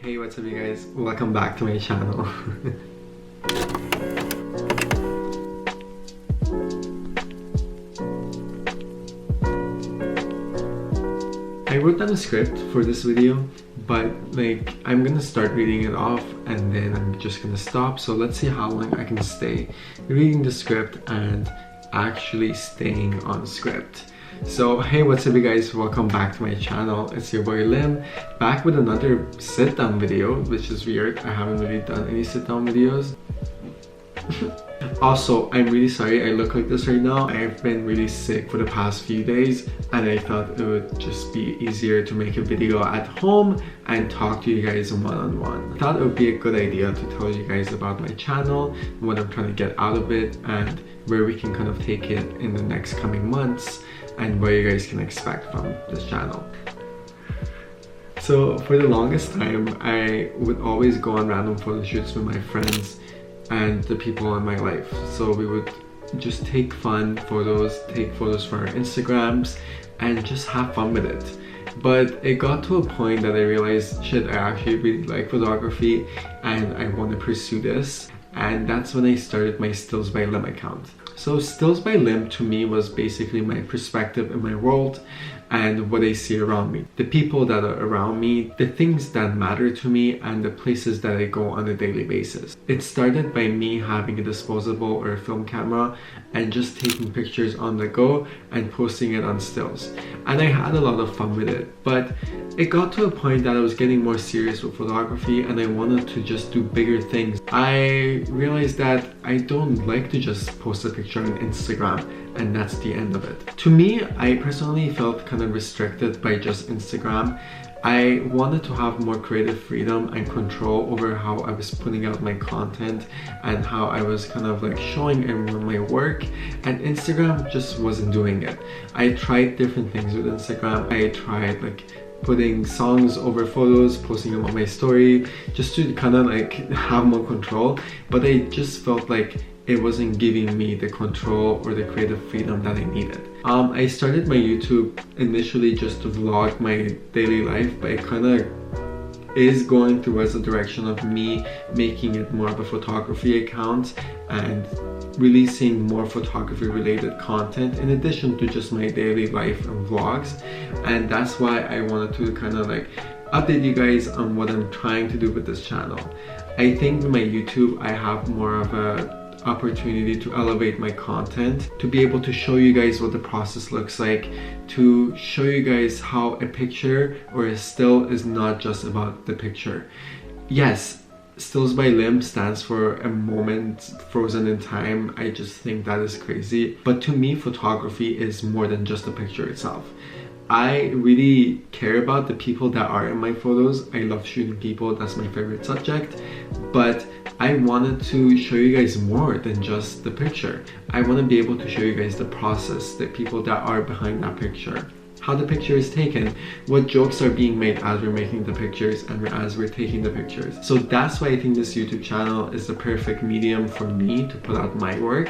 Hey, what's up you guys? Welcome back to my channel. I wrote down a script for this video, but I'm gonna start reading it off and then I'm just gonna stop. So let's see how long I can stay reading the script and actually staying on script. So hey, what's up you guys, welcome back to my channel. It's your boy Lim, back with another sit down video, which is weird. I haven't really done any sit down videos. Also, I'm really sorry I look like this right now. I've been really sick for the past few days and I thought it would just be easier to make a video at home and talk to you guys one-on-one. I thought it would be a good idea to tell you guys about my channel, what I'm trying to get out of it, and where we can kind of take it in the next coming months and what you guys can expect from this channel. So for the longest time, I would always go on random photo shoots with my friends and the people in my life. So we would just take fun photos, take photos for our Instagrams and just have fun with it. But it got to a point that I realized, shit, I actually really like photography and I want to pursue this. And that's when I started my Stills by Lim account. So Stills by Lim to me was basically my perspective in my world and what I see around me. The people that are around me, the things that matter to me, and the places that I go on a daily basis. It started by me having a disposable or a film camera and just taking pictures on the go and posting it on stills. And I had a lot of fun with it, but it got to a point that I was getting more serious with photography and I wanted to just do bigger things. I realized that I don't like to just post a picture on Instagram and that's the end of it. To me, I personally felt kind of restricted by just Instagram. I wanted to have more creative freedom and control over how I was putting out my content and how I was kind of like showing everyone my work, and Instagram just wasn't doing it. I tried different things with Instagram. I tried like putting songs over photos, posting them on my story, just to kind of like have more control, but I just felt like it wasn't giving me the control or the creative freedom that I needed. I started my YouTube initially just to vlog my daily life, but it kind of is going towards the direction of me making it more of a photography account and releasing more photography related content in addition to just my daily life and vlogs. And that's why I wanted to kind of like update you guys on what I'm trying to do with this channel. I think with my YouTube I have more of a opportunity to elevate my content, to be able to show you guys what the process looks like, to show you guys how a picture or a still is not just about the picture. Yes, Stills by Lim stands for a moment frozen in time. I just think that is crazy. But to me, photography is more than just the picture itself. I really care about the people that are in my photos. I love shooting people, that's my favorite subject. But I wanted to show you guys more than just the picture. I want to be able to show you guys the process, the people that are behind that picture, how the picture is taken, what jokes are being made as we're making the pictures and as we're taking the pictures. So that's why I think this YouTube channel is the perfect medium for me to put out my work.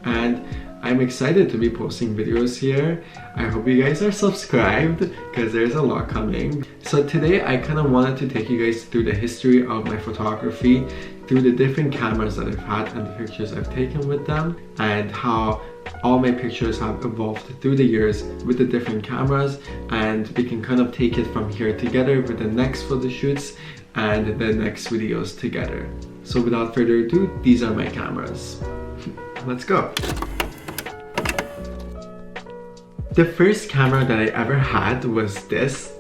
And I'm excited to be posting videos here. I hope you guys are subscribed because there's a lot coming. So today I kind of wanted to take you guys through the history of my photography, through the different cameras that I've had and the pictures I've taken with them, and how all my pictures have evolved through the years with the different cameras, and we can kind of take it from here together with the next photo shoots and the next videos together. So without further ado, these are my cameras. Let's go. The first camera that I ever had was this.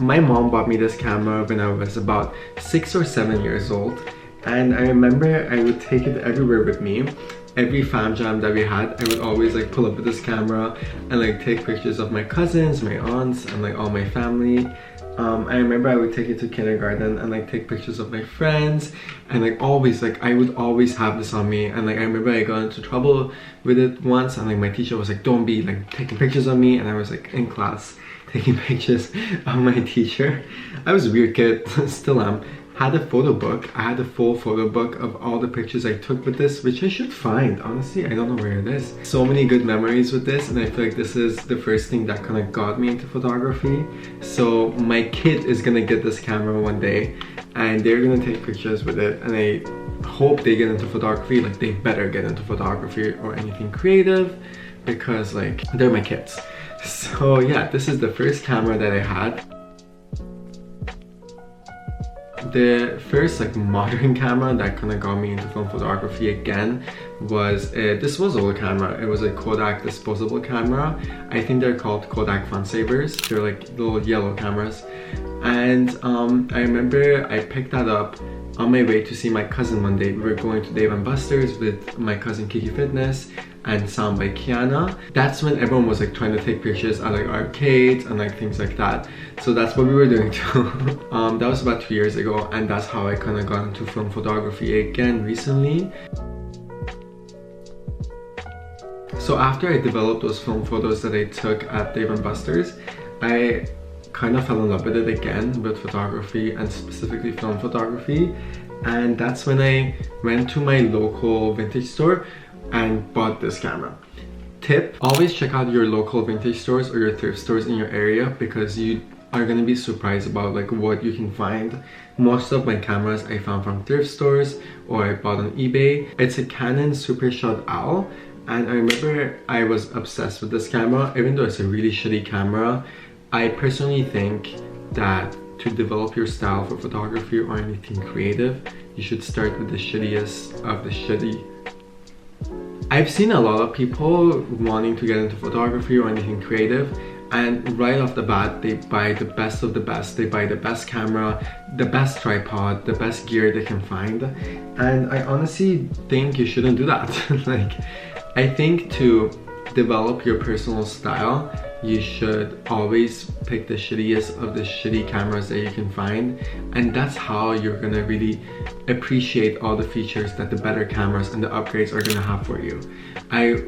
My mom bought me this camera when I was about 6 or 7 years old, and I remember I would take it everywhere with me. Every fam jam that we had, I would always like pull up with this camera and like take pictures of my cousins, my aunts, and like all my family. I remember I would take it to kindergarten and like take pictures of my friends, and like always, like I would always have this on me. And like I remember I got into trouble with it once, and like my teacher was like, don't be like taking pictures of me, and I was like in class taking pictures of my teacher. I was a weird kid, still am, had a photo book. I had a full photo book of all the pictures I took with this, which I should find. Honestly, I don't know where it is. So many good memories with this, and I feel like this is the first thing that kind of got me into photography. So my kid is gonna get this camera one day, and they're gonna take pictures with it, and I hope they get into photography. Like, they better get into photography or anything creative, because like, they're my kids. So yeah, this is the first camera that I had. The first like modern camera that kind of got me into film photography again was a disposable camera. It was a Kodak disposable camera. I think they're called Kodak Fun Savers. They're like little yellow cameras. And I remember I picked that up on my way to see my cousin one day. We were going to Dave & Buster's with my cousin Kiki Fitness and Sound by Kiana. That's when everyone was like trying to take pictures at like arcades and like things like that. So that's what we were doing too. That was about 2 years ago, and that's how I kind of got into film photography again recently. So after I developed those film photos that I took at Dave & Buster's, I kind of fell in love with it again, with photography and specifically film photography. And that's when I went to my local vintage store and bought this camera. Tip: always check out your local vintage stores or your thrift stores in your area, because you are going to be surprised about like what you can find. Most of my cameras I found from thrift stores or I bought on eBay. It's a Canon Super Shot Owl, and I remember I was obsessed with this camera. Even though it's a really shitty camera, I personally think that to develop your style for photography or anything creative, you should start with the shittiest of the shitty. I've seen a lot of people wanting to get into photography or anything creative, and right off the bat they buy the best of the best. They buy the best camera, the best tripod, the best gear they can find, and I honestly think you shouldn't do that. Like, I think to develop your personal style, you should always pick the shittiest of the shitty cameras that you can find, and that's how you're gonna really appreciate all the features that the better cameras and the upgrades are gonna have for you. I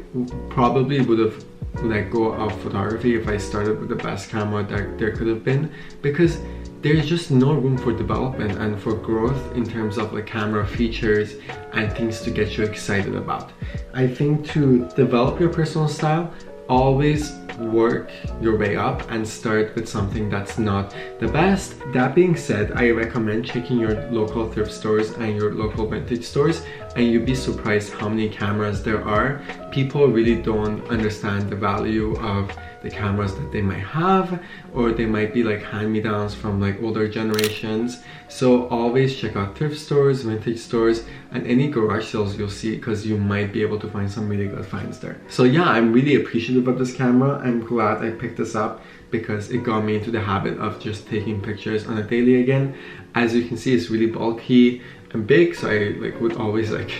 probably would have let go of photography if I started with the best camera that there could have been, because there's just no room for development and for growth in terms of like camera features and things to get you excited about. I think to develop your personal style, always work your way up and start with something that's not the best. That being said, I recommend checking your local thrift stores and your local vintage stores, and you'd be surprised how many cameras there are. People really don't understand the value of the cameras that they might have, or they might be like hand-me-downs from like older generations. So always check out thrift stores, vintage stores, and any garage sales you'll see, because you might be able to find some really good finds there. So yeah, I'm really appreciative of this camera. I'm glad I picked this up because it got me into the habit of just taking pictures on a daily again. As you can see, it's really bulky and big, so I like would always like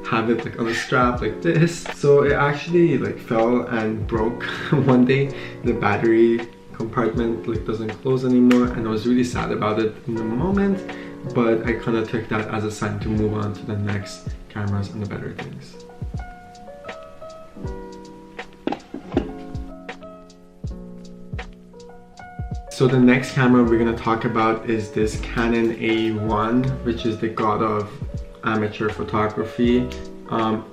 have it like on a strap like this. So it actually like fell and broke one day. The battery compartment like doesn't close anymore, and I was really sad about it in the moment, but I kind of took that as a sign to move on to the next cameras and the better things. So the next camera we're gonna talk about is this Canon A1, which is the god of amateur photography.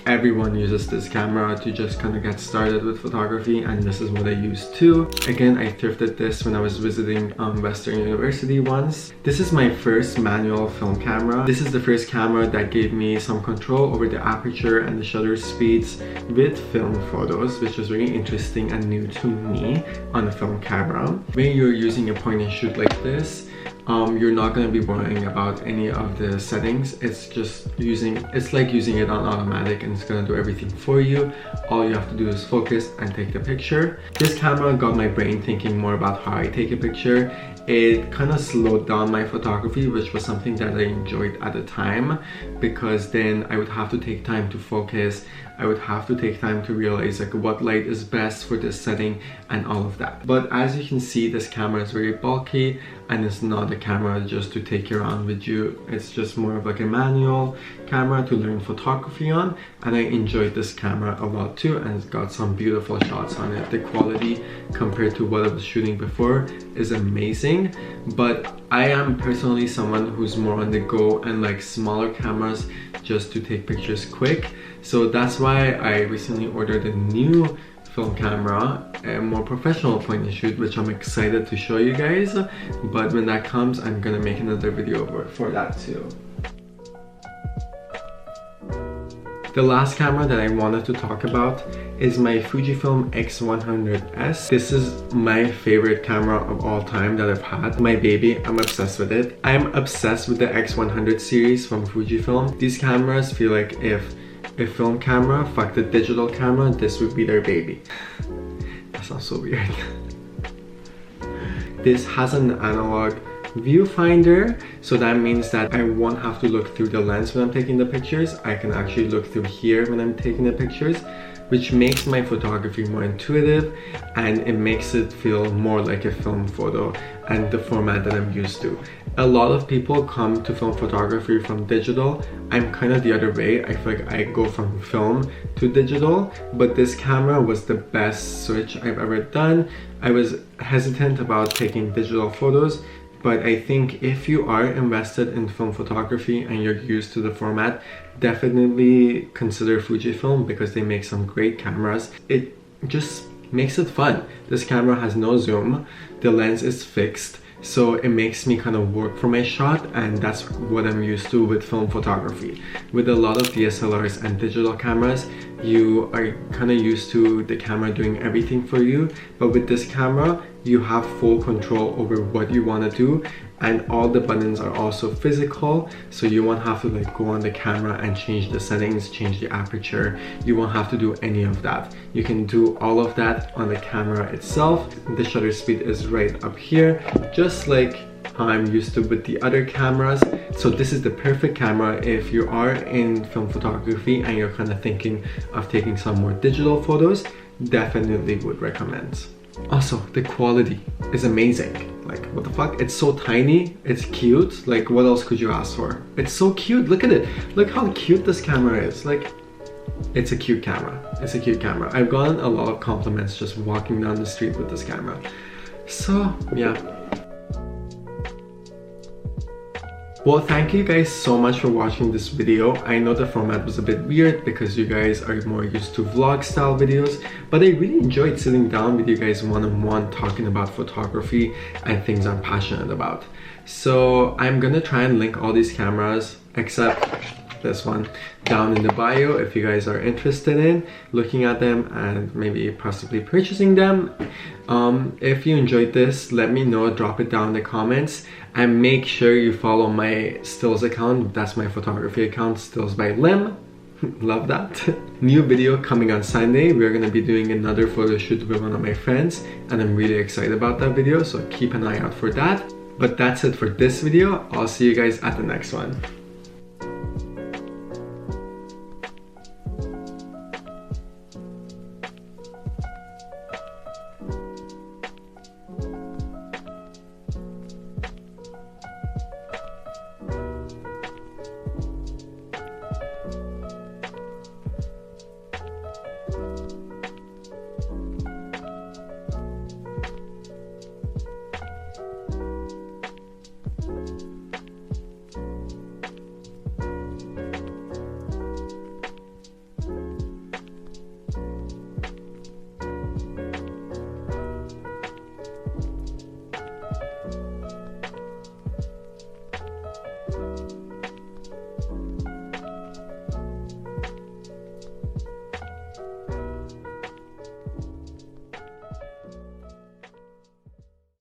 Everyone uses this camera to just kind of get started with photography, and this is what I use too. Again, I thrifted this when I was visiting Western University once. This is my first manual film camera. This is the first camera that gave me some control over the aperture and the shutter speeds with film photos, which was really interesting and new to me on a film camera. When you're using a point and shoot like this, you're not going to be worrying about any of the settings. It's like using it on automatic, and it's going to do everything for you. All you have to do is focus and take the picture. This camera got my brain thinking more about how I take a picture. It kind of slowed down my photography, which was something that I enjoyed at the time, because then I would have to take time to focus. I would have to take time to realize like what light is best for this setting and all of that. But as you can see, this camera is very bulky, and it's not a camera just to take you around with you. It's just more of like a manual camera to learn photography on, and I enjoyed this camera a lot too, and it's got some beautiful shots on it. The quality compared to what I was shooting before is amazing, but I am personally someone who's more on the go and like smaller cameras just to take pictures quick. So that's why I recently ordered a new film camera, a more professional point and shoot, which I'm excited to show you guys. But when that comes, I'm gonna make another video for that too. The last camera that I wanted to talk about is my Fujifilm X100S. This is my favorite camera of all time that I've had. My baby, I'm obsessed with it. I'm obsessed with the X100 series from Fujifilm. These cameras feel like if a film camera fucked a digital camera, this would be their baby. That sounds so weird. This has an analog viewfinder, so that means that I won't have to look through the lens when I'm taking the pictures. I can actually look through here when I'm taking the pictures, which makes my photography more intuitive, and it makes it feel more like a film photo and the format that I'm used to. A lot of people come to film photography from digital. I'm kind of the other way. I feel like I go from film to digital, but this camera was the best switch I've ever done. I was hesitant about taking digital photos, but I think if you are invested in film photography and you're used to the format, definitely consider Fujifilm because they make some great cameras. It just makes it fun. This camera has no zoom, the lens is fixed, so it makes me kind of work for my shot, and that's what I'm used to with film photography. With a lot of DSLRs and digital cameras, you are kind of used to the camera doing everything for you, but with this camera, you have full control over what you want to do, and all the buttons are also physical, so you won't have to like go on the camera and change the settings, change the aperture. You won't have to do any of that. You can do all of that on the camera itself. The shutter speed is right up here, just like how I'm used to with the other cameras. So this is the perfect camera if you are in film photography and you're kind of thinking of taking some more digital photos. Definitely would recommend. Also, the quality is amazing. Like, what the fuck? It's so tiny, it's cute. Like, what else could you ask for? It's so cute, look at it. Look how cute this camera is. Like, it's a cute camera. It's a cute camera. I've gotten a lot of compliments just walking down the street with this camera. So, yeah. Well, thank you guys so much for watching this video. I know the format was a bit weird because you guys are more used to vlog style videos, but I really enjoyed sitting down with you guys one-on-one talking about photography and things I'm passionate about. So I'm gonna try and link all these cameras except this one down in the bio if you guys are interested in looking at them and maybe possibly purchasing them. If you enjoyed this, let me know, drop it down in the comments, and make sure you follow my stills account. That's my photography account, Stills by Lim. Love that. New video coming on Sunday. We're gonna be doing another photo shoot with one of my friends, and I'm really excited about that video, so keep an eye out for that. But that's it for this video. I'll see you guys at the next one.